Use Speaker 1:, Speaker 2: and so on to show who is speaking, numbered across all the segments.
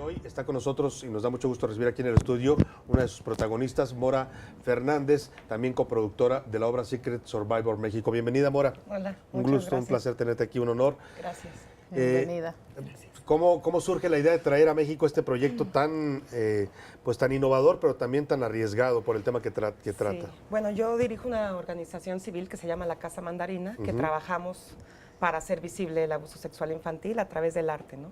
Speaker 1: hoy está con nosotros y nos da mucho gusto recibir aquí en el estudio una de sus protagonistas, Mora Fernández, también coproductora de la obra Secret Survivor México. Bienvenida, Mora.
Speaker 2: Hola,
Speaker 1: Un
Speaker 2: muchas
Speaker 1: gusto,
Speaker 2: gracias.
Speaker 1: un placer tenerte aquí, un honor.
Speaker 2: Gracias.
Speaker 3: Bienvenida.
Speaker 1: ¿Cómo surge la idea de traer a México este proyecto tan, tan innovador, pero también tan arriesgado por el tema que trata?
Speaker 2: Sí. Bueno, yo dirijo una organización civil que se llama La Casa Mandarina, que trabajamos para hacer visible el abuso sexual infantil a través del arte, ¿no?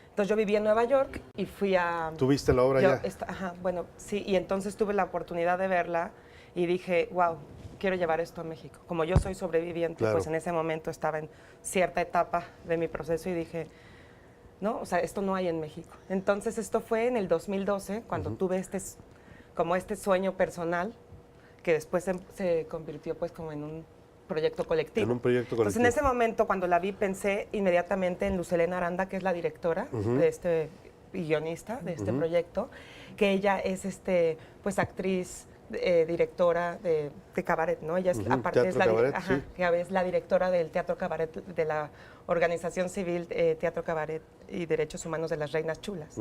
Speaker 2: Entonces yo viví en Nueva York y fui a...
Speaker 1: ¿Tuviste la obra ya?
Speaker 2: Bueno, sí, y entonces tuve la oportunidad de verla y dije, wow, quiero llevar esto a México. Como yo soy sobreviviente,
Speaker 1: Claro.
Speaker 2: pues en ese momento estaba en cierta etapa de mi proceso y dije, no, o sea, esto no hay en México. Entonces esto fue en el 2012, cuando tuve este sueño personal, que después se convirtió pues como en un proyecto colectivo.
Speaker 1: En un proyecto colectivo.
Speaker 2: Entonces en ese momento, cuando la vi, pensé inmediatamente en Luz Helena Aranda, que es la directora de este y guionista de este proyecto, que ella es pues actriz, directora de cabaret, ¿no? Ella es, aparte es es la directora del Teatro Cabaret de la organización civil Teatro Cabaret y Derechos Humanos de las Reinas Chulas.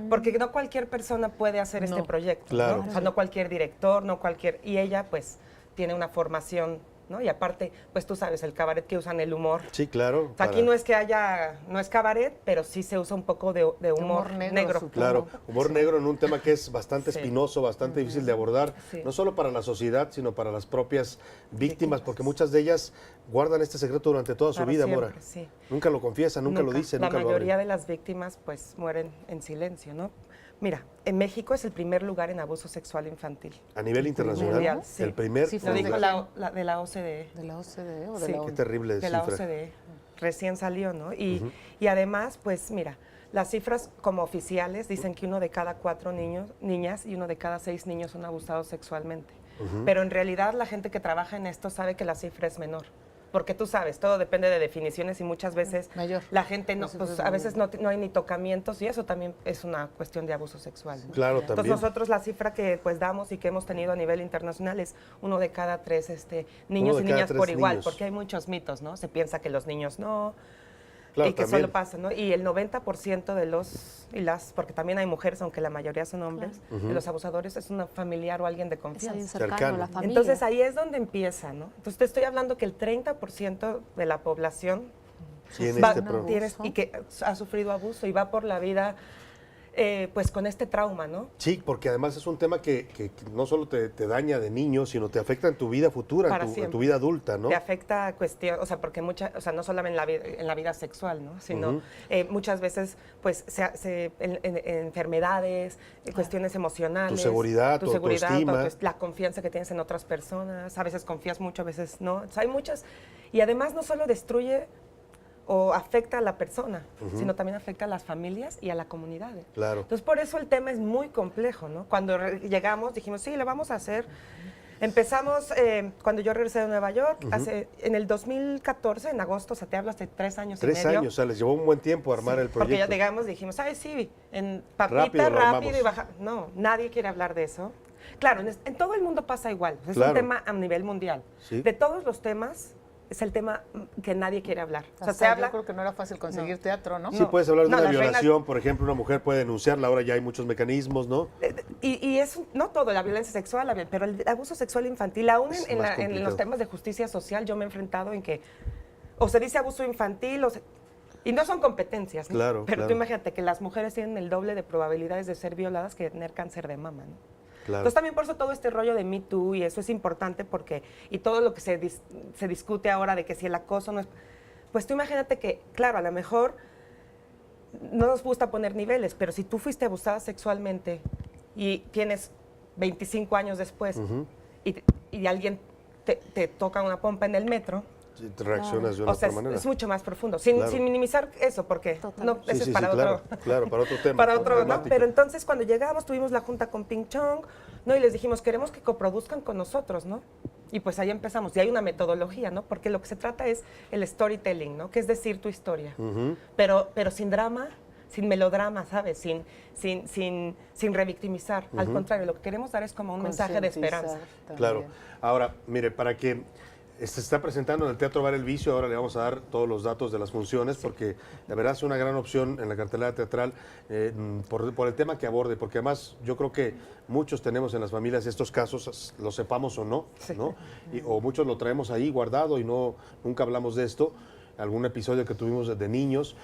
Speaker 2: Porque no cualquier persona puede hacer este proyecto,
Speaker 1: claro.
Speaker 2: ¿no? O sea, no cualquier director, no cualquier... Y ella, pues, tiene una formación, ¿no? Y aparte, pues tú sabes, el cabaret que usan el humor.
Speaker 1: Sí, claro.
Speaker 2: O sea, aquí no es cabaret, pero sí se usa un poco de humor negro.
Speaker 1: Claro, humor negro en un tema que es bastante espinoso, bastante difícil de abordar, no solo para la sociedad, sino para las propias víctimas, porque muchas de ellas guardan este secreto durante toda su vida,
Speaker 2: siempre,
Speaker 1: Mora.
Speaker 2: sí.
Speaker 1: Nunca lo confiesan, nunca lo dicen, nunca lo
Speaker 2: La
Speaker 1: abren.
Speaker 2: mayoría de las víctimas, pues, mueren en silencio, ¿no? Mira, en México es el primer lugar en abuso sexual infantil.
Speaker 1: A nivel internacional,
Speaker 2: mundial, sí.
Speaker 1: el primer...
Speaker 3: Sí,
Speaker 2: Lo dijo
Speaker 3: de
Speaker 2: de la OCDE.
Speaker 3: ¿De la OCDE o de
Speaker 2: Sí.
Speaker 3: la
Speaker 1: Qué
Speaker 3: ONU?
Speaker 1: terrible
Speaker 2: De la
Speaker 1: cifra.
Speaker 2: OCDE. Recién salió, ¿no? Y además, pues mira, las cifras como oficiales dicen que 1 de cada 4 niñas y 1 de cada 6 niños son abusados sexualmente. Pero en realidad la gente que trabaja en esto sabe que la cifra es menor. Porque tú sabes, todo depende de definiciones y muchas veces
Speaker 3: Mayor.
Speaker 2: la gente no, pues a veces no hay ni tocamientos y eso también es una cuestión de abuso sexual, ¿no?
Speaker 1: Claro,
Speaker 2: Entonces
Speaker 1: también.
Speaker 2: nosotros la cifra que pues damos y que hemos tenido a nivel internacional es 1 de cada 3 niños
Speaker 1: de
Speaker 2: y
Speaker 1: cada
Speaker 2: niñas
Speaker 1: 3
Speaker 2: por igual,
Speaker 1: niños.
Speaker 2: porque hay muchos mitos, ¿no? Se piensa que los niños no,
Speaker 1: Claro,
Speaker 2: y que
Speaker 1: también.
Speaker 2: solo pasa, ¿no? Y el 90% de los y las, porque también hay mujeres, aunque la mayoría son hombres, de los abusadores es una familiar o alguien de
Speaker 3: Es alguien
Speaker 2: confianza.
Speaker 3: cercano,
Speaker 1: Cercano.
Speaker 3: la familia.
Speaker 2: Entonces ahí es donde empieza, ¿no? Entonces te estoy hablando que el 30% de la población
Speaker 1: Tiene
Speaker 2: va-
Speaker 1: este problema.
Speaker 2: y que ha sufrido abuso y va por la vida pues con este trauma, ¿no?
Speaker 1: Sí, porque además es un tema que no solo te daña de niño, sino te afecta en tu vida futura,
Speaker 2: Para
Speaker 1: en tu
Speaker 2: siempre.
Speaker 1: vida adulta, ¿no?
Speaker 2: Te afecta cuestión, o sea, porque no solamente en la vida sexual, ¿no? Sino muchas veces, pues, en enfermedades, cuestiones emocionales.
Speaker 1: Tu seguridad, tu autoestima.
Speaker 2: La confianza que tienes en otras personas. A veces confías mucho, a veces no. O sea, hay muchas. Y además no solo destruye o afecta a la persona, sino también afecta a las familias y a la comunidad.
Speaker 1: Claro.
Speaker 2: Entonces, por eso el tema es muy complejo, ¿no? Cuando llegamos, dijimos, sí, lo vamos a hacer. Empezamos, cuando yo regresé de Nueva York, en el 2014, en agosto, o sea, te hablo hace 3 años y
Speaker 1: 3
Speaker 2: medio.
Speaker 1: años, o sea, les llevó un buen tiempo armar el
Speaker 2: Porque ya
Speaker 1: proyecto.
Speaker 2: llegamos, dijimos, ay, sí, en
Speaker 1: Rápido
Speaker 2: papita,
Speaker 1: lo
Speaker 2: rápido
Speaker 1: armamos.
Speaker 2: y baja. No, nadie quiere hablar de eso. Claro, en todo el mundo pasa igual. Es
Speaker 1: Claro.
Speaker 2: un tema a nivel mundial.
Speaker 1: Sí.
Speaker 2: De todos los temas, es el tema que nadie quiere hablar. O sea,
Speaker 3: Hasta
Speaker 2: se habla...
Speaker 3: yo creo que no era fácil conseguir teatro, ¿no?
Speaker 1: Sí, puedes hablar de
Speaker 2: No,
Speaker 1: una
Speaker 2: las reinas-
Speaker 1: violación, por ejemplo, una mujer puede denunciarla, ahora ya hay muchos mecanismos, ¿no?
Speaker 2: Y es no todo, la violencia sexual, pero el abuso sexual infantil, aún
Speaker 1: Es
Speaker 2: en
Speaker 1: más
Speaker 2: los
Speaker 1: complicado.
Speaker 2: temas de justicia social, yo me he enfrentado en que o se dice abuso infantil y no son competencias, ¿no?
Speaker 1: Claro,
Speaker 2: Pero
Speaker 1: claro.
Speaker 2: tú imagínate que las mujeres tienen el doble de probabilidades de ser violadas que de tener cáncer de mama, ¿no?
Speaker 1: Claro.
Speaker 2: Entonces también por eso todo este rollo de Me Too y eso es importante porque, y todo lo que se discute ahora de que si el acoso no es, pues tú imagínate que, claro, a lo mejor no nos gusta poner niveles, pero si tú fuiste abusada sexualmente y tienes 25 años después y alguien te toca una pompa en el metro,
Speaker 1: Sí, te reaccionas de una
Speaker 2: o sea,
Speaker 1: otra manera.
Speaker 2: es mucho más profundo, sin,
Speaker 1: Claro.
Speaker 2: sin minimizar eso, porque no,
Speaker 3: Totalmente.
Speaker 2: ese
Speaker 1: Sí,
Speaker 2: es para otro.
Speaker 1: Claro, para otro tema.
Speaker 2: Para otro, ¿no?
Speaker 1: temático.
Speaker 2: Pero entonces cuando llegamos tuvimos la junta con Ping Chong, ¿no? Y les dijimos, queremos que coproduzcan con nosotros, ¿no? Y pues ahí empezamos. Y hay una metodología, ¿no? Porque lo que se trata es el storytelling, ¿no? Que es decir tu historia. Pero sin drama, sin melodrama, ¿sabes? Sin revictimizar. Al contrario, lo que queremos dar es como un mensaje de esperanza.
Speaker 3: Concientizar también.
Speaker 1: Claro. Ahora, mire, para que Se está presentando en el Teatro Bar El Vicio, ahora le vamos a dar todos los datos de las funciones, porque la verdad es una gran opción en la cartelera teatral por el tema que aborde, porque además yo creo que muchos tenemos en las familias estos casos, lo sepamos o no, ¿no? O muchos lo traemos ahí guardado y nunca hablamos de esto, algún episodio que tuvimos de niños,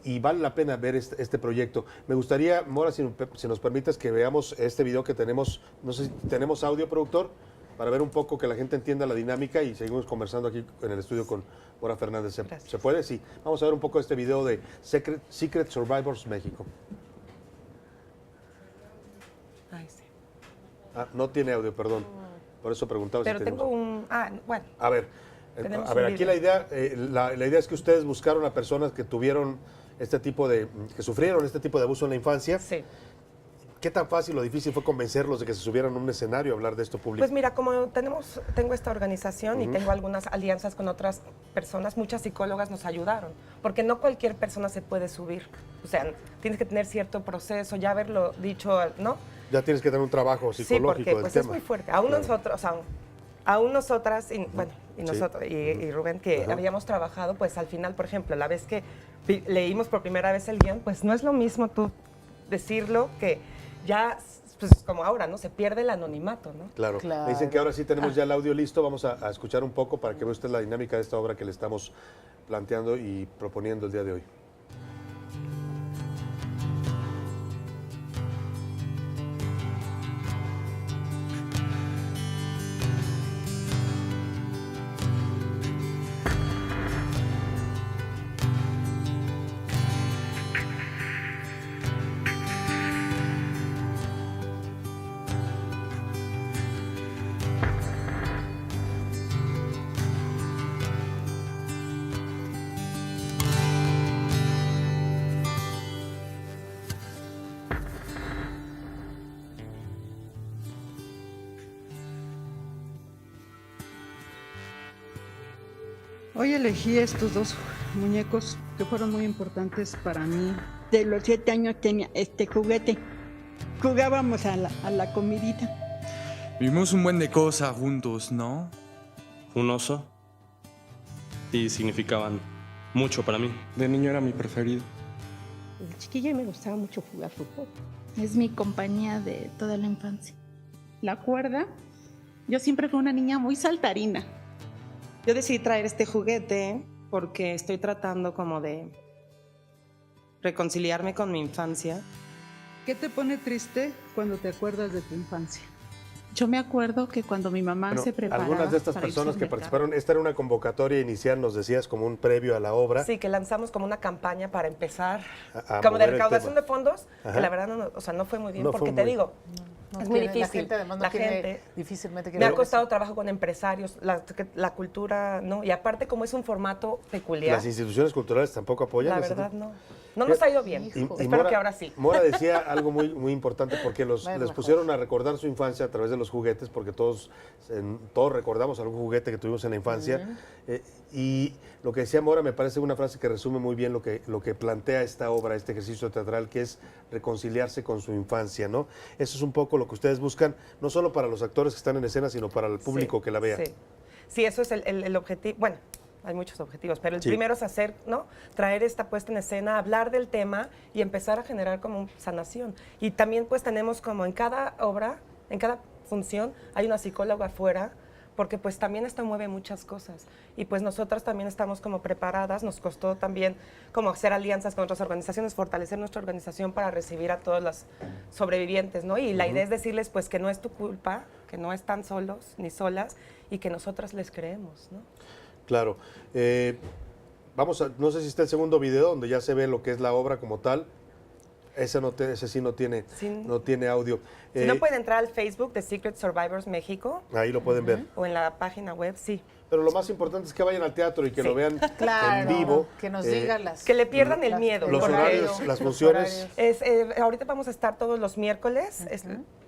Speaker 1: y vale la pena ver este proyecto. Me gustaría, Mora, si nos permites que veamos este video que tenemos, no sé si tenemos audio, productor, para ver un poco, que la gente entienda la dinámica, y seguimos conversando aquí en el estudio con Mora Fernández. ¿Se puede? Sí. Vamos a ver un poco este video de Secret Survivors México.
Speaker 2: Ay, sí.
Speaker 1: No tiene audio, perdón. Por eso preguntaba
Speaker 2: Pero
Speaker 1: si
Speaker 2: tengo
Speaker 1: tenemos...
Speaker 2: bueno.
Speaker 1: A ver, aquí la idea es que ustedes buscaron a personas que tuvieron que sufrieron este tipo de abuso en la infancia.
Speaker 2: Sí.
Speaker 1: ¿Qué tan fácil o difícil fue convencerlos de que se subieran a un escenario a hablar de esto público?
Speaker 2: Pues mira, como tengo esta organización y tengo algunas alianzas con otras personas, muchas psicólogas nos ayudaron, porque no cualquier persona se puede subir. O sea, tienes que tener cierto proceso, ya haberlo dicho, ¿no?
Speaker 1: Ya tienes que tener un trabajo psicológico
Speaker 2: sí, porque
Speaker 1: del
Speaker 2: pues
Speaker 1: tema.
Speaker 2: es muy fuerte. Aún nosotros, aún nosotras, nosotros, y Rubén, que habíamos trabajado, pues al final, por ejemplo, la vez que leímos por primera vez el guión, pues no es lo mismo tú decirlo que ya, pues como ahora, ¿no? Se pierde el anonimato, ¿no?
Speaker 1: Claro. Me dicen que ahora sí tenemos ya el audio listo. Vamos a escuchar un poco para que vea usted la dinámica de esta obra que le estamos planteando y proponiendo el día de hoy.
Speaker 4: Hoy elegí estos dos muñecos que fueron muy importantes para mí.
Speaker 5: De los 7 años tenía este juguete. Jugábamos a la comidita.
Speaker 6: Vivimos un buen de cosas juntos, ¿no?
Speaker 7: Un oso. Y significaban mucho para mí.
Speaker 6: De niño era mi preferido.
Speaker 5: De chiquilla me gustaba mucho jugar fútbol.
Speaker 8: Es mi compañía de toda la infancia.
Speaker 4: La cuerda. Yo siempre fui una niña muy saltarina.
Speaker 2: Yo decidí traer este juguete porque estoy tratando como de reconciliarme con mi infancia.
Speaker 4: ¿Qué te pone triste cuando te acuerdas de tu infancia?
Speaker 8: Yo me acuerdo que cuando mi mamá se preparaba
Speaker 1: algunas de estas
Speaker 8: para
Speaker 1: personas
Speaker 8: irse
Speaker 1: que
Speaker 8: al mercado.
Speaker 1: participaron, esta era una convocatoria inicial, nos decías, como un previo a la obra.
Speaker 2: Sí, que lanzamos como una campaña para empezar,
Speaker 1: a
Speaker 2: como de
Speaker 1: mover el
Speaker 2: recaudación
Speaker 1: tema.
Speaker 2: de fondos,
Speaker 1: Ajá.
Speaker 2: que la verdad no fue muy bien,
Speaker 1: No
Speaker 2: porque
Speaker 1: fue
Speaker 2: te
Speaker 1: muy-
Speaker 2: digo, es muy difícil.
Speaker 3: La gente además
Speaker 2: La gente
Speaker 3: difícilmente
Speaker 2: me
Speaker 3: quiere
Speaker 2: ha
Speaker 3: ver
Speaker 2: costado
Speaker 3: eso.
Speaker 2: trabajo con empresarios, la cultura, ¿no? Y aparte como es un formato peculiar,
Speaker 1: Las instituciones culturales tampoco apoyan.
Speaker 2: la
Speaker 1: ese
Speaker 2: verdad
Speaker 1: tipo?
Speaker 2: no nos ha ido bien.
Speaker 3: Hijo.
Speaker 2: Espero
Speaker 1: Mora-
Speaker 2: que ahora sí.
Speaker 1: Mora decía algo muy, muy importante, porque
Speaker 3: Va a ir
Speaker 1: les
Speaker 3: mejor.
Speaker 1: pusieron a recordar su infancia a través de los juguetes, porque todos recordamos algún juguete que tuvimos en la infancia. Y lo que decía Mora me parece una frase que resume muy bien lo que plantea esta obra, este ejercicio teatral, que es reconciliarse con su infancia, ¿no? Eso es un poco lo que ustedes buscan, no solo para los actores que están en escena, sino para el público
Speaker 2: Sí,
Speaker 1: que la vea.
Speaker 2: Sí, eso es el objetivo. Bueno, hay muchos objetivos, pero el
Speaker 1: Sí.
Speaker 2: primero es hacer, ¿no? Traer esta puesta en escena, hablar del tema y empezar a generar como sanación. Y también pues tenemos como en cada obra, en cada función, hay una psicóloga afuera, porque pues también esto mueve muchas cosas. Y pues nosotras también estamos como preparadas, nos costó también como hacer alianzas con otras organizaciones, fortalecer nuestra organización para recibir a todos los sobrevivientes, ¿no? Y la idea es decirles pues que no es tu culpa, que no están solos ni solas y que nosotras les creemos, ¿no?
Speaker 1: Claro. No sé si está el segundo video donde ya se ve lo que es la obra como tal. Ese sí no tiene,
Speaker 2: Sí.
Speaker 1: no tiene audio.
Speaker 2: Si no pueden entrar al Facebook de Secret Survivors México
Speaker 1: Ahí lo pueden ver.
Speaker 2: o en la página web, sí.
Speaker 1: Pero lo más importante es que vayan al teatro y que
Speaker 2: Sí.
Speaker 1: lo vean
Speaker 3: Claro,
Speaker 1: en vivo.
Speaker 3: que nos
Speaker 1: Eh,
Speaker 3: diga las...
Speaker 2: Que le pierdan el miedo.
Speaker 1: Los
Speaker 2: porque
Speaker 1: horarios, las funciones.
Speaker 2: ahorita vamos a estar todos los miércoles,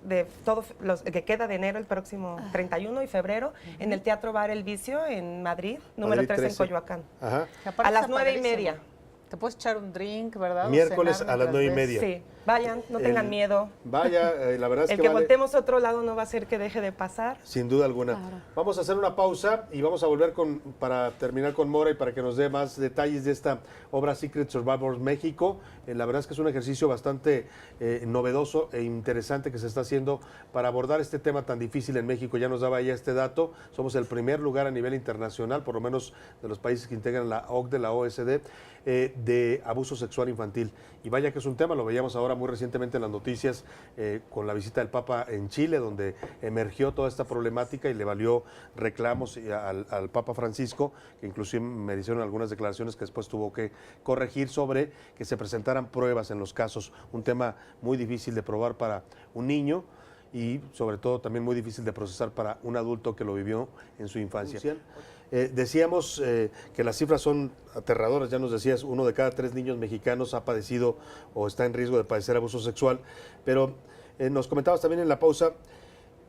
Speaker 2: de todos los que queda de enero, el próximo 31 y febrero, en el Teatro Bar El Vicio en Madrid, número
Speaker 1: Madrid
Speaker 2: 3 en
Speaker 1: 13.
Speaker 2: Coyoacán.
Speaker 1: Ajá.
Speaker 3: Que aparte
Speaker 2: A las
Speaker 3: está
Speaker 2: 9:30.
Speaker 3: padrísimo. Te puedes echar un drink, ¿verdad? O
Speaker 1: Miércoles
Speaker 3: cenar
Speaker 1: a las
Speaker 3: mientras
Speaker 1: 9:30.
Speaker 3: ves.
Speaker 2: Sí, vayan, no tengan miedo.
Speaker 1: Vaya, la verdad es
Speaker 2: El
Speaker 1: que
Speaker 2: que
Speaker 1: vale,
Speaker 2: voltemos a otro lado no va a hacer que deje de pasar.
Speaker 1: sin duda alguna. Vamos a hacer una pausa y vamos a volver para terminar con Mora y para que nos dé más detalles de esta obra Secret Survivors México. La verdad es que es un ejercicio bastante novedoso e interesante que se está haciendo para abordar este tema tan difícil en México. Ya nos daba ya este dato. Somos el primer lugar a nivel internacional, por lo menos de los países que integran la OCDE, la OSD, de abuso sexual infantil. Y vaya que es un tema, lo veíamos ahora muy recientemente en las noticias con la visita del Papa en Chile, donde emergió toda esta problemática y le valió reclamos al Papa Francisco, que inclusive me hicieron algunas declaraciones que después tuvo que corregir sobre que se presentaran pruebas en los casos. Un tema muy difícil de probar para un niño y sobre todo también muy difícil de procesar para un adulto que lo vivió en su infancia. Decíamos que las cifras son aterradoras, ya nos decías, 1 de cada 3 niños mexicanos ha padecido o está en riesgo de padecer abuso sexual, pero nos comentabas también en la pausa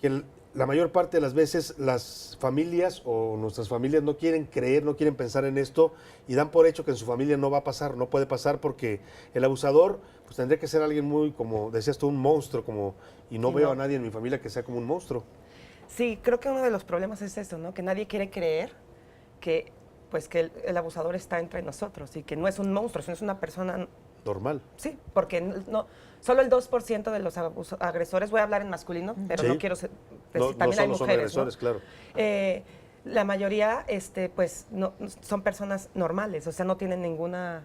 Speaker 1: que la mayor parte de las veces las familias o nuestras familias no quieren creer, no quieren pensar en esto y dan por hecho que en su familia no va a pasar, no puede pasar porque el abusador pues tendría que ser alguien muy, como decías tú, un monstruo, y no veo a nadie en mi familia que sea como un monstruo.
Speaker 2: Sí, creo que uno de los problemas es eso, ¿no? Que nadie quiere creer que el abusador está entre nosotros y que no es un monstruo, sino es una persona
Speaker 1: Normal.
Speaker 2: Sí, porque solo el 2% de los agresores, voy a hablar en masculino, pero
Speaker 1: Sí.
Speaker 2: no quiero también
Speaker 1: No
Speaker 2: hay
Speaker 1: solo
Speaker 2: mujeres,
Speaker 1: son agresores,
Speaker 2: ¿no?
Speaker 1: claro.
Speaker 2: La mayoría pues no son personas normales, o sea, no tienen ninguna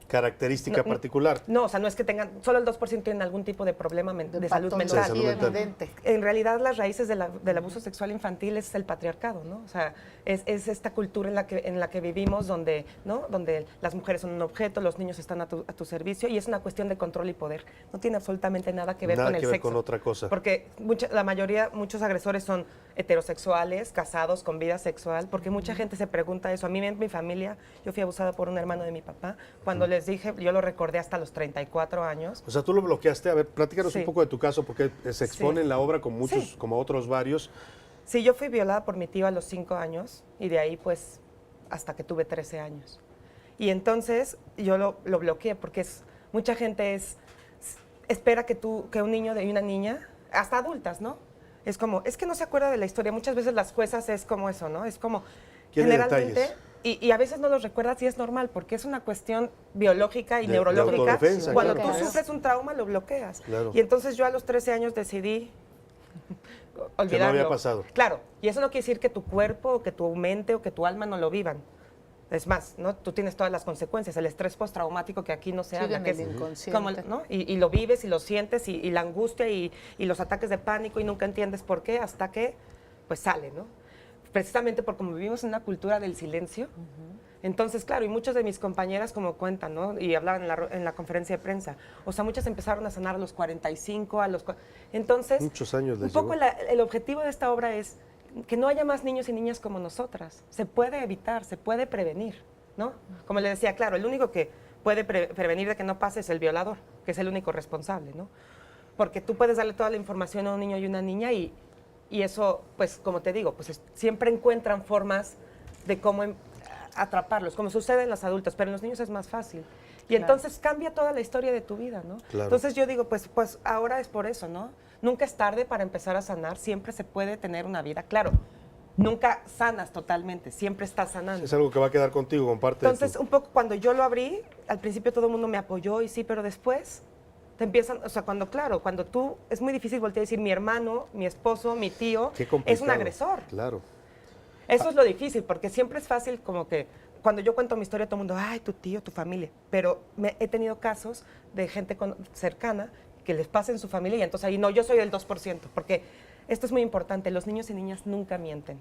Speaker 1: Característica particular.
Speaker 2: No, o sea, no es que tengan, solo el 2% tienen algún tipo de problema de salud mental.
Speaker 1: salud mental.
Speaker 3: Evidente.
Speaker 2: En realidad las raíces del abuso sexual infantil es el patriarcado, ¿no? O sea, es esta cultura en la que vivimos donde, ¿no? Donde las mujeres son un objeto, los niños están a tu servicio y es una cuestión de control y poder. No tiene absolutamente nada que ver
Speaker 1: Nada
Speaker 2: con el
Speaker 1: que ver
Speaker 2: sexo.
Speaker 1: con otra cosa.
Speaker 2: Porque muchos agresores son heterosexuales, casados, con vida sexual, porque mucha gente se pregunta eso. A mí en mi familia, yo fui abusada por un hermano de mi papá. Cuando les dije, yo lo recordé hasta los 34 años.
Speaker 1: O sea, tú lo bloqueaste. A ver, platícanos
Speaker 2: Sí.
Speaker 1: un poco de tu caso, porque se expone
Speaker 2: Sí.
Speaker 1: en la obra con muchos,
Speaker 2: Sí.
Speaker 1: como otros varios.
Speaker 2: Sí, yo fui violada por mi tío a los 5 años y de ahí pues hasta que tuve 13 años. Y entonces yo lo bloqueé porque mucha gente espera que un niño y una niña, hasta adultas, ¿no? Es como, es que no se acuerda de la historia. Muchas veces las juezas es como eso, ¿no? Es como,
Speaker 1: Quiere
Speaker 2: generalmente,
Speaker 1: detalles.
Speaker 2: y a veces no los recuerdas y es normal porque es una cuestión biológica y
Speaker 1: De
Speaker 2: neurológica.
Speaker 1: autodefensa,
Speaker 2: Cuando
Speaker 1: claro.
Speaker 2: tú sufres un trauma lo bloqueas.
Speaker 1: Claro.
Speaker 2: Y entonces yo a los 13 años decidí olvidarlo.
Speaker 1: Que no había pasado.
Speaker 2: Claro, y eso no quiere decir que tu cuerpo, o que tu mente, o que tu alma no lo vivan. Es más, ¿no? Tú tienes todas las consecuencias, el estrés postraumático que aquí no se
Speaker 3: Sigue
Speaker 2: habla,
Speaker 3: en
Speaker 2: que
Speaker 3: el
Speaker 2: es
Speaker 3: inconsciente.
Speaker 2: ¿no? Y lo vives y lo sientes y la angustia y los ataques de pánico y nunca entiendes por qué hasta que pues sale, ¿no? Precisamente porque como vivimos en una cultura del silencio, entonces, claro, y muchas de mis compañeras como cuentan, ¿no? Y hablaban en la conferencia de prensa. O sea, muchas empezaron a sanar a los 45, Entonces,
Speaker 1: Muchos años les
Speaker 2: un poco
Speaker 1: llevó.
Speaker 2: el objetivo de esta obra es que no haya más niños y niñas como nosotras. Se puede evitar, se puede prevenir, ¿no? Como le decía, claro, el único que puede prevenir de que no pase es el violador, que es el único responsable, ¿no? Porque tú puedes darle toda la información a un niño y una niña y eso, pues, como te digo, pues siempre encuentran formas de cómo atraparlos, como sucede en los adultos, pero en los niños es más fácil. Y entonces cambia toda la historia de tu vida, ¿no?
Speaker 1: Claro.
Speaker 2: Entonces yo digo, pues ahora es por eso, ¿no? Nunca es tarde para empezar a sanar, siempre se puede tener una vida. Claro, nunca sanas totalmente, siempre estás sanando.
Speaker 1: Es algo que va a quedar contigo, comparte.
Speaker 2: Entonces, un poco cuando yo lo abrí, al principio todo el mundo me apoyó y sí, pero después te empiezan, o sea, cuando tú, es muy difícil voltear y decir, mi hermano, mi esposo, mi tío,
Speaker 1: Qué
Speaker 2: es
Speaker 1: complicado.
Speaker 2: un agresor.
Speaker 1: Claro.
Speaker 2: Eso es lo difícil, porque siempre es fácil como que cuando yo cuento mi historia todo el mundo, ay, tu tío, tu familia, pero he tenido casos de gente cercana que les pasa en su familia y entonces ahí no, yo soy el 2%, porque esto es muy importante, los niños y niñas nunca mienten,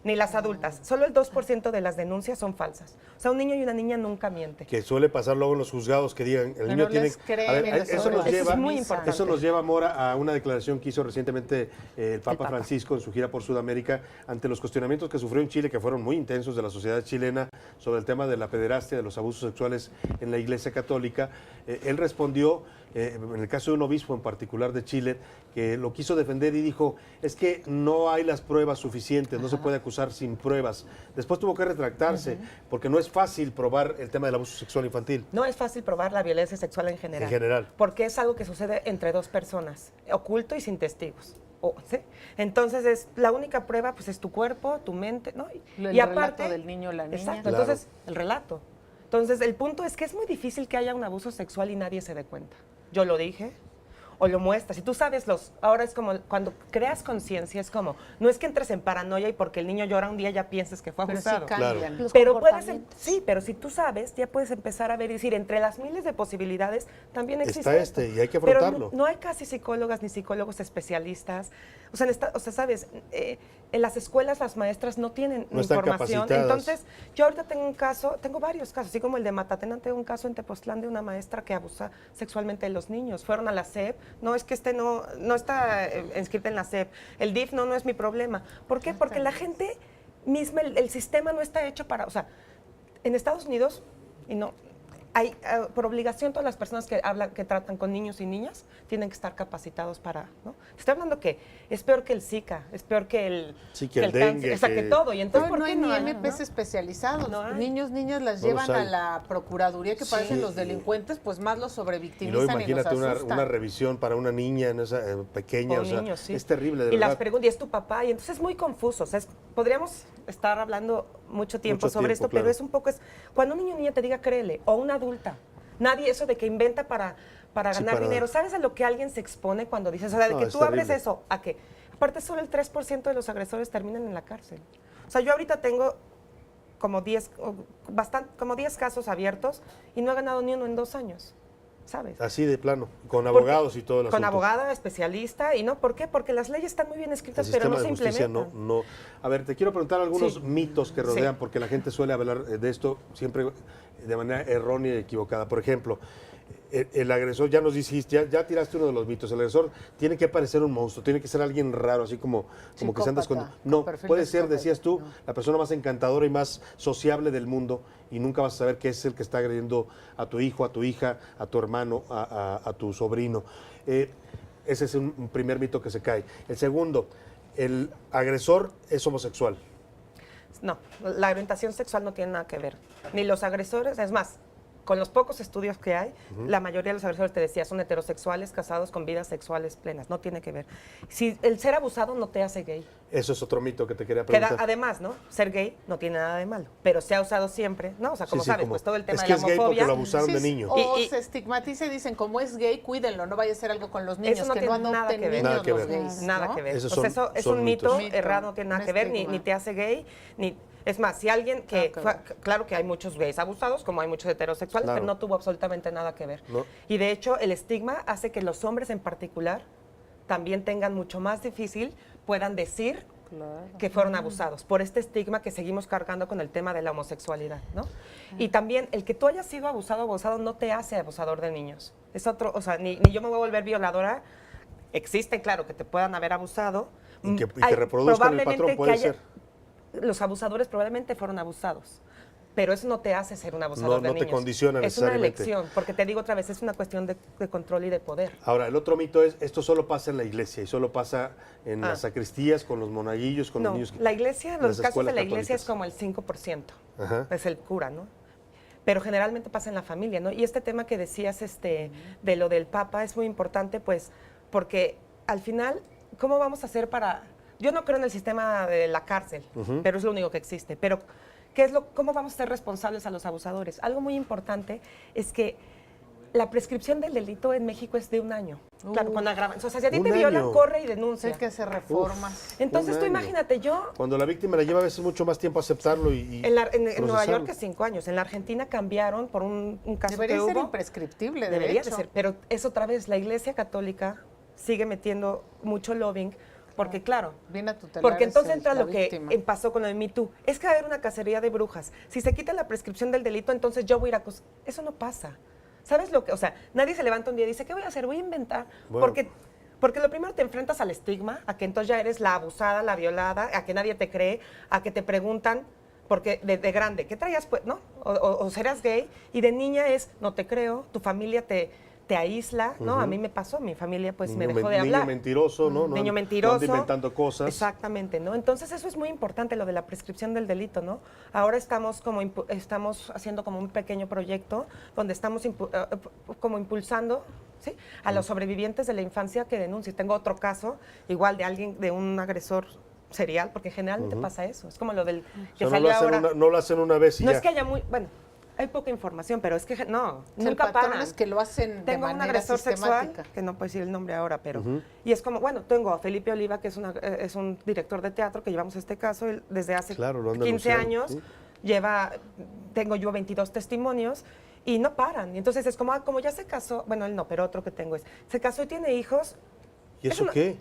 Speaker 2: ni las adultas, solo el 2% de las denuncias son falsas. O sea, un niño y una niña nunca miente.
Speaker 1: Que suele pasar luego en los juzgados que digan, el niño
Speaker 3: no
Speaker 1: tiene...
Speaker 3: les creen
Speaker 1: A ver,
Speaker 3: y les
Speaker 1: eso nos
Speaker 3: sobran.
Speaker 1: lleva,
Speaker 2: Eso es muy importante.
Speaker 1: eso nos lleva, Mora, a una declaración que hizo recientemente el Papa
Speaker 2: Papa.
Speaker 1: Francisco en su gira por Sudamérica ante los cuestionamientos que sufrió en Chile, que fueron muy intensos de la sociedad chilena sobre el tema de la pederastia, de los abusos sexuales en la Iglesia Católica. Él respondió en el caso de un obispo en particular de Chile, que lo quiso defender y dijo, es que no hay las pruebas suficientes, no se puede acusar sin pruebas. Después tuvo que retractarse, porque no es fácil probar el tema del abuso sexual infantil.
Speaker 2: No es fácil probar la violencia sexual en general.
Speaker 1: En general.
Speaker 2: Porque es algo que sucede entre dos personas, oculto y sin testigos. ¿Sí? Entonces, la única prueba pues es tu cuerpo, tu mente, ¿no?
Speaker 3: El relato del niño o la niña.
Speaker 2: Exacto,
Speaker 1: Claro.
Speaker 2: entonces, el relato. Entonces, el punto es que es muy difícil que haya un abuso sexual y nadie se dé cuenta. Yo lo dije, o lo muestras. Si tú sabes ahora es como, cuando creas conciencia, es como, no es que entres en paranoia y porque el niño llora un día ya pienses que fue
Speaker 3: Pero sí
Speaker 2: abusado.
Speaker 3: cambian.
Speaker 9: Los
Speaker 2: Pero puedes,
Speaker 9: comportamientos.
Speaker 2: sí, pero si tú sabes, ya puedes empezar a ver y decir, entre las miles de posibilidades, también existe
Speaker 1: Está
Speaker 2: esto.
Speaker 1: y hay que
Speaker 2: Pero
Speaker 1: afrontarlo.
Speaker 2: no hay casi psicólogas ni psicólogos especialistas. O sea, sabes, en las escuelas las maestras no tienen
Speaker 1: No están
Speaker 2: información.
Speaker 1: capacitadas.
Speaker 2: Entonces, yo ahorita tengo varios casos, así como el de Matatena, tengo un caso en Tepoztlán de una maestra que abusa sexualmente de los niños. Fueron a la SEP, no es que no está inscrita en la SEP, el DIF no es mi problema. ¿Por qué? Porque la gente misma, el sistema no está hecho para, o sea, en Estados Unidos, y no, hay, por obligación todas las personas que tratan con niños y niñas tienen que estar capacitados para, ¿no? Estoy hablando que es peor que el Zika, es peor que el,
Speaker 1: Sí, que el dengue,
Speaker 2: o sea, que todo. Y entonces,
Speaker 3: No,
Speaker 2: ¿por
Speaker 3: no
Speaker 2: qué
Speaker 3: hay ni
Speaker 2: hay,
Speaker 3: MPs
Speaker 2: no?
Speaker 3: especializados.
Speaker 2: No hay.
Speaker 3: Niños, niñas las
Speaker 1: No los
Speaker 3: llevan a
Speaker 1: hay.
Speaker 3: la procuraduría que parecen los delincuentes, pues más los
Speaker 1: Y
Speaker 3: sobrevictimizan
Speaker 1: luego
Speaker 3: y los
Speaker 1: imagínate
Speaker 3: asustan.
Speaker 1: una revisión para una niña en esa, pequeña,
Speaker 2: O
Speaker 1: o sea,
Speaker 2: niños, sí.
Speaker 1: es terrible, de
Speaker 2: y
Speaker 1: verdad.
Speaker 2: las preguntas, y es tu papá, y entonces es muy confuso. O sea, podríamos estar hablando mucho tiempo sobre esto,
Speaker 1: claro.
Speaker 2: pero es un poco, cuando un niño o niña te diga créele, o una adulta, nadie eso de que inventa para
Speaker 1: Sí,
Speaker 2: ganar
Speaker 1: para-
Speaker 2: dinero. ¿Sabes a lo que alguien se expone cuando dices? O sea, de
Speaker 1: No,
Speaker 2: que
Speaker 1: es
Speaker 2: tú abres
Speaker 1: terrible.
Speaker 2: eso, a que, aparte solo el 3% de los agresores terminan en la cárcel. O sea, yo ahorita tengo como 10 casos abiertos y no he ganado ni uno en 2 años, ¿sabes?
Speaker 1: Así de plano, con
Speaker 2: Porque-
Speaker 1: abogados y todo el
Speaker 2: Con
Speaker 1: asunto.
Speaker 2: abogada, especialista, y no, ¿por qué? Porque las leyes están muy bien
Speaker 1: El
Speaker 2: escritas, pero no
Speaker 1: sistema
Speaker 2: se
Speaker 1: de justicia
Speaker 2: implementan.
Speaker 1: no. A ver, te quiero preguntar algunos
Speaker 2: Sí.
Speaker 1: mitos que rodean,
Speaker 2: Sí.
Speaker 1: porque la gente suele hablar de esto siempre de manera errónea y equivocada. Por ejemplo, el agresor, ya nos dijiste, ya tiraste uno de los mitos, el agresor tiene que parecer un monstruo, tiene que ser alguien raro, así como que se anda
Speaker 3: Psicópata,
Speaker 1: escondiendo.
Speaker 3: con
Speaker 1: No,
Speaker 3: perfil
Speaker 1: puede
Speaker 3: de
Speaker 1: ser,
Speaker 3: psicópata,
Speaker 1: decías tú,
Speaker 3: no.
Speaker 1: la persona más encantadora y más sociable del mundo, y nunca vas a saber que es el que está agrediendo a tu hijo, a tu hija, a tu hermano, a tu sobrino. Ese es un primer mito que se cae. El segundo, el agresor es homosexual.
Speaker 2: No, la orientación sexual no tiene nada que ver. Ni los agresores, es más, con los pocos estudios que hay, la mayoría de los agresores, te decía, son heterosexuales casados con vidas sexuales plenas. No tiene que ver. Si el ser abusado no te hace gay.
Speaker 1: Eso es otro mito que te quería
Speaker 2: Queda,
Speaker 1: preguntar.
Speaker 2: además, ¿no? Ser gay no tiene nada de malo, pero se ha usado siempre, ¿no? O sea, como
Speaker 1: Sí,
Speaker 2: sabes,
Speaker 1: como,
Speaker 2: pues todo el tema
Speaker 1: es
Speaker 2: de
Speaker 1: que
Speaker 2: la
Speaker 1: es gay porque
Speaker 2: homofobia.
Speaker 1: lo abusaron de
Speaker 3: Sí,
Speaker 1: niño.
Speaker 3: O
Speaker 2: Y-
Speaker 3: se estigmatiza y dicen, como es gay, cuídenlo, no vaya a ser algo con los niños,
Speaker 2: Eso no
Speaker 3: que
Speaker 2: tiene
Speaker 3: no
Speaker 2: nada
Speaker 3: adopten
Speaker 2: que ver.
Speaker 3: niños
Speaker 1: Nada que
Speaker 3: los
Speaker 1: ver.
Speaker 3: gays.
Speaker 2: Nada
Speaker 3: ¿no?
Speaker 2: que ver.
Speaker 1: Esos
Speaker 2: O sea,
Speaker 1: son-
Speaker 2: eso es
Speaker 1: son
Speaker 2: un mito
Speaker 3: mitos.
Speaker 2: errado, no tiene nada
Speaker 3: Un
Speaker 2: que ver, ni
Speaker 3: estigma.
Speaker 2: te hace gay, ni... Es más, si alguien que...
Speaker 3: Ah, claro.
Speaker 2: claro que hay muchos gays abusados, como hay muchos heterosexuales,
Speaker 1: Claro.
Speaker 2: pero no tuvo absolutamente nada que ver.
Speaker 1: No.
Speaker 2: Y de hecho, el estigma hace que los hombres en particular también tengan mucho más difícil, puedan decir que fueron abusados, por este estigma que seguimos cargando con el tema de la homosexualidad, ¿no? Y también el que tú hayas sido abusado no te hace abusador de niños. Es otro, o sea, ni yo me voy a volver violadora. Existen, claro, que te puedan haber abusado.
Speaker 1: Y que
Speaker 2: Hay-
Speaker 1: reproduzcan el patrón,
Speaker 2: probablemente
Speaker 1: puede
Speaker 2: que haya-
Speaker 1: ser.
Speaker 2: Los abusadores probablemente fueron abusados, pero eso no te hace ser un abusador de
Speaker 1: No te
Speaker 2: niños.
Speaker 1: condiciona
Speaker 2: Es una
Speaker 1: necesariamente.
Speaker 2: elección, porque te digo otra vez, es una cuestión de control y de poder.
Speaker 1: Ahora, el otro mito es, esto solo pasa en la iglesia y solo pasa en
Speaker 2: Ah.
Speaker 1: las sacristías, con los monaguillos, con los
Speaker 2: No,
Speaker 1: niños.
Speaker 2: la iglesia,
Speaker 1: en
Speaker 2: los
Speaker 1: las
Speaker 2: casos de
Speaker 1: escuelas
Speaker 2: la iglesia es
Speaker 1: católicas.
Speaker 2: como el 5%,
Speaker 1: Ajá.
Speaker 2: es el cura, ¿no? Pero generalmente pasa en la familia, ¿no? Y este tema que decías de lo del Papa es muy importante, pues, porque al final, ¿cómo vamos a hacer para...? Yo no creo en el sistema de la cárcel, pero es lo único que existe. Pero, ¿cómo vamos a ser responsables a los abusadores? Algo muy importante es que la prescripción del delito en México es de 1 año. Claro, con agravantes. O sea, si a ti
Speaker 1: ¿Un
Speaker 2: te violan,
Speaker 1: año?
Speaker 2: corre y denuncia.
Speaker 3: Hay que hacer reformas.
Speaker 2: Entonces
Speaker 1: Un
Speaker 2: tú
Speaker 1: año.
Speaker 2: imagínate, yo
Speaker 1: Cuando la víctima le lleva a veces mucho más tiempo aceptarlo y
Speaker 2: en Nueva
Speaker 1: procesarlo.
Speaker 2: York es 5 años. En la Argentina cambiaron por un caso
Speaker 3: Debería
Speaker 2: que
Speaker 3: ser
Speaker 2: hubo.
Speaker 3: imprescriptible, de
Speaker 2: Debería
Speaker 3: hecho.
Speaker 2: de ser. Pero es otra vez, la Iglesia Católica sigue metiendo mucho lobbying porque, claro,
Speaker 3: Viene a tutelar
Speaker 2: porque entonces
Speaker 3: ese-
Speaker 2: entra
Speaker 3: la
Speaker 2: lo que
Speaker 3: víctima.
Speaker 2: pasó con el Me Too. Es que va a haber una cacería de brujas. Si se quita la prescripción del delito, entonces yo voy a ir a eso no pasa. ¿Sabes lo que? O sea, nadie se levanta un día y dice, ¿qué voy a hacer? Voy a inventar.
Speaker 1: Bueno.
Speaker 2: Porque lo primero te enfrentas al estigma, a que entonces ya eres la abusada, la violada, a que nadie te cree, a que te preguntan, porque de grande, ¿qué traías? Pues, ¿no? O serás gay, y de niña es, no te creo, tu familia te te aísla, ¿no? A mí me pasó, mi familia pues me dejó de
Speaker 1: Niño
Speaker 2: hablar.
Speaker 1: mentiroso, ¿no?
Speaker 2: Niño
Speaker 1: No
Speaker 2: mentiroso.
Speaker 1: anda inventando cosas.
Speaker 2: Exactamente, ¿no? Entonces eso es muy importante, lo de la prescripción del delito, ¿no? Ahora estamos estamos haciendo como un pequeño proyecto donde estamos como impulsando, ¿sí?, a los sobrevivientes de la infancia que denuncien. Tengo otro caso, igual de alguien, de un agresor serial, porque generalmente pasa eso. Es como lo del que
Speaker 1: O sea,
Speaker 2: salió ahora.
Speaker 1: no lo hacen una vez y
Speaker 2: No
Speaker 1: ya.
Speaker 2: es que haya bueno, hay poca información, pero es que no,
Speaker 3: O sea,
Speaker 2: nunca
Speaker 3: el patrón
Speaker 2: paran.
Speaker 3: es que lo hacen de
Speaker 2: Tengo un
Speaker 3: manera
Speaker 2: agresor sexual,
Speaker 3: sistemática.
Speaker 2: que no puedo decir el nombre ahora, pero... Y es como, bueno, tengo a Felipe Oliva, que es un director de teatro, que llevamos este caso desde hace
Speaker 1: Claro, lo han
Speaker 2: 15
Speaker 1: denunciado,
Speaker 2: años.
Speaker 1: sí.
Speaker 2: Tengo yo 22 testimonios y no paran. Y entonces es como, como ya se casó, bueno, él no, pero otro que tengo se casó y tiene hijos,
Speaker 1: ¿Y eso qué?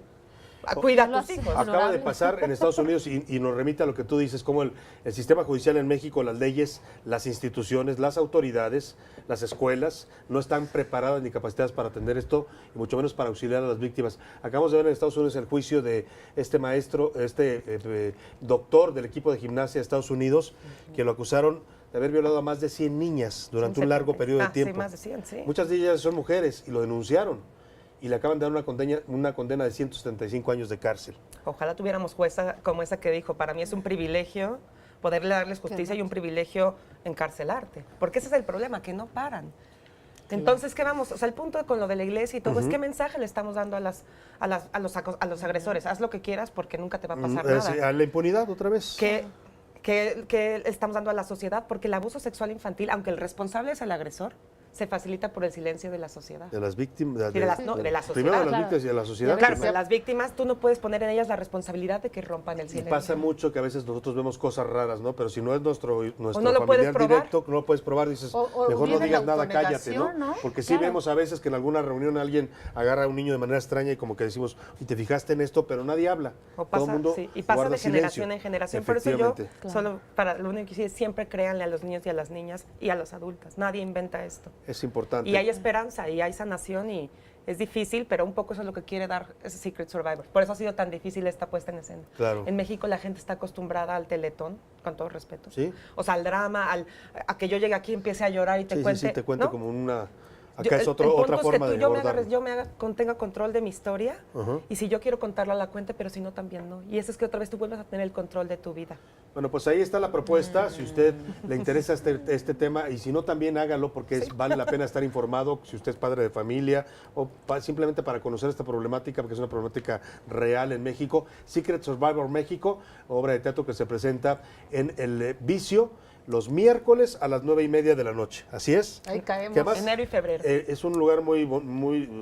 Speaker 2: cuida a
Speaker 9: Lo
Speaker 2: tus
Speaker 9: hace
Speaker 2: hijos.
Speaker 1: Acaba de pasar en Estados Unidos y nos remite a lo que tú dices, como el sistema judicial en México, las leyes, las instituciones, las autoridades, las escuelas, no están preparadas ni capacitadas para atender esto, y mucho menos para auxiliar a las víctimas. Acabamos de ver en Estados Unidos el juicio de este maestro, doctor del equipo de gimnasia de Estados Unidos, que lo acusaron de haber violado a más de 100 niñas durante un largo periodo de tiempo.
Speaker 2: Sí, más de 100, sí.
Speaker 1: Muchas de ellas son mujeres y lo denunciaron. Y le acaban de dar una condena de 175 años de cárcel.
Speaker 2: Ojalá tuviéramos jueza como esa que dijo, para mí es un privilegio poderle darles justicia y un privilegio encarcelarte, porque ese es el problema, que no paran. Entonces, ¿qué vamos? O sea, el punto con lo de la iglesia y todo es qué mensaje le estamos dando a los agresores. Haz lo que quieras porque nunca te va a pasar nada.
Speaker 1: A la impunidad otra vez.
Speaker 2: Que estamos dando a la sociedad, porque el abuso sexual infantil, aunque el responsable es el agresor, se facilita por el silencio de la sociedad.
Speaker 1: De las víctimas.
Speaker 2: Y de la sociedad.
Speaker 1: Primero de las
Speaker 9: Claro.
Speaker 1: víctimas y de la sociedad.
Speaker 2: Claro, pero las víctimas, tú no puedes poner en ellas la responsabilidad de que rompan el
Speaker 1: Y
Speaker 2: silencio.
Speaker 1: pasa mucho que a veces nosotros vemos cosas raras, ¿no? Pero si no es nuestro
Speaker 2: no lo puedes
Speaker 1: familiar
Speaker 2: probar.
Speaker 1: directo, no lo puedes probar, dices,
Speaker 3: O
Speaker 1: mejor no
Speaker 3: viene
Speaker 1: digas
Speaker 3: la
Speaker 1: nada, cállate, ¿no?
Speaker 3: autonegación, ¿no?
Speaker 1: Porque sí
Speaker 9: Claro.
Speaker 1: vemos a veces que en alguna reunión alguien agarra a un niño de manera extraña y como que decimos, y te fijaste en esto, pero nadie habla.
Speaker 2: O
Speaker 1: Todo
Speaker 2: pasa,
Speaker 1: el mundo
Speaker 2: sí, y pasa
Speaker 1: guarda
Speaker 2: de generación
Speaker 1: silencio.
Speaker 2: en generación. Por eso yo,
Speaker 1: Efectivamente.
Speaker 2: solo para lo único que sí es siempre créanle a los niños y a las niñas y a los adultos. Nadie inventa esto.
Speaker 1: Es importante.
Speaker 2: Y hay esperanza y hay sanación y es difícil, pero un poco eso es lo que quiere dar ese Secret Survivor. Por eso ha sido tan difícil esta puesta en escena.
Speaker 1: Claro.
Speaker 2: En México la gente está acostumbrada al teletón, con todo respeto.
Speaker 1: Sí.
Speaker 2: O sea, al drama, a que yo llegue aquí y empiece a llorar y te
Speaker 1: Sí,
Speaker 2: cuente.
Speaker 1: sí, te cuento
Speaker 2: ¿no?
Speaker 1: como una...
Speaker 2: Yo-
Speaker 1: Acá es
Speaker 2: el
Speaker 1: otra
Speaker 2: punto es
Speaker 1: forma
Speaker 2: que
Speaker 1: de
Speaker 2: tú,
Speaker 1: abordar.
Speaker 2: yo tenga control de mi historia
Speaker 1: Ajá.
Speaker 2: y si yo quiero contarla la cuente, pero si no también no. Y eso es que otra vez tú vuelves a tener el control de tu vida.
Speaker 1: Bueno, pues ahí está la propuesta, si usted le interesa este tema y si no también hágalo porque vale la pena estar informado, si usted es padre de familia o simplemente para conocer esta problemática, porque es una problemática real en México. Secret Survivor México, obra de teatro que se presenta en el Vicio los miércoles a las 9:30 de la noche. ¿Así es?
Speaker 3: Ahí caemos.
Speaker 1: Que además,
Speaker 2: Enero y febrero.
Speaker 1: es un lugar muy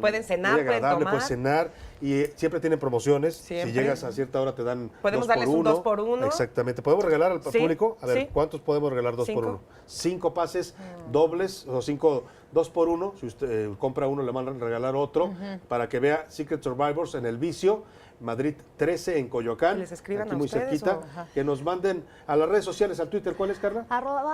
Speaker 2: Pueden cenar,
Speaker 1: muy agradable,
Speaker 2: pueden tomar.
Speaker 1: puedes cenar y siempre tienen promociones.
Speaker 2: Siempre.
Speaker 1: Si llegas a cierta hora te dan
Speaker 2: Podemos
Speaker 1: 2
Speaker 2: darles
Speaker 1: por
Speaker 2: un
Speaker 1: 1.
Speaker 2: 2 por 1.
Speaker 1: Exactamente. ¿Podemos regalar al
Speaker 2: Sí,
Speaker 1: público? A ver,
Speaker 2: sí.
Speaker 1: ¿cuántos podemos regalar 2 por
Speaker 2: 5.
Speaker 1: 1? 5 pases dobles o 5 2 por 1. Si usted compra uno, le van a regalar otro para que vea Secret Survivors en el Vicio. Madrid 13 en Coyoacán,
Speaker 2: Que les escriban
Speaker 1: aquí
Speaker 2: a
Speaker 1: muy
Speaker 2: ustedes
Speaker 1: cerquita,
Speaker 2: o-
Speaker 1: que nos manden a las redes sociales, al Twitter. ¿Cuál es, Carla?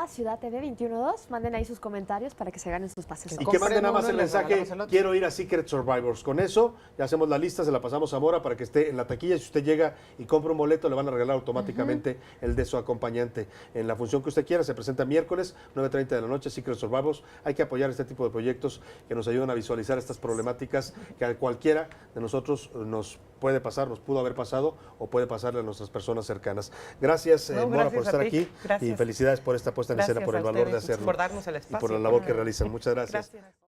Speaker 9: @Ciudad TV 212, manden ahí sus comentarios para que se ganen sus pases.
Speaker 1: Y
Speaker 3: Compren
Speaker 1: que manden nada más
Speaker 3: uno y
Speaker 1: el
Speaker 3: les
Speaker 1: mensaje,
Speaker 3: regalamos el otro.
Speaker 1: quiero ir a Secret Survivors. Con eso ya hacemos la lista, se la pasamos a Mora para que esté en la taquilla. Si usted llega y compra un boleto, le van a regalar automáticamente el de su acompañante. En la función que usted quiera, se presenta miércoles, 9:30 de la noche, Secret Survivors. Hay que apoyar este tipo de proyectos que nos ayudan a visualizar estas problemáticas que a cualquiera de nosotros nos puede pasar, nos pudo haber pasado o puede pasarle a nuestras personas cercanas. Gracias,
Speaker 2: No,
Speaker 1: Mora,
Speaker 2: gracias
Speaker 1: por estar
Speaker 2: a ti.
Speaker 1: aquí
Speaker 2: Gracias.
Speaker 1: y felicidades por esta puesta en escena, por el
Speaker 2: Gracias a
Speaker 1: valor de
Speaker 2: ustedes
Speaker 1: hacerlo
Speaker 2: por darnos el
Speaker 1: y por
Speaker 2: espacio.
Speaker 1: la labor que realizan. Muchas gracias.
Speaker 2: Gracias.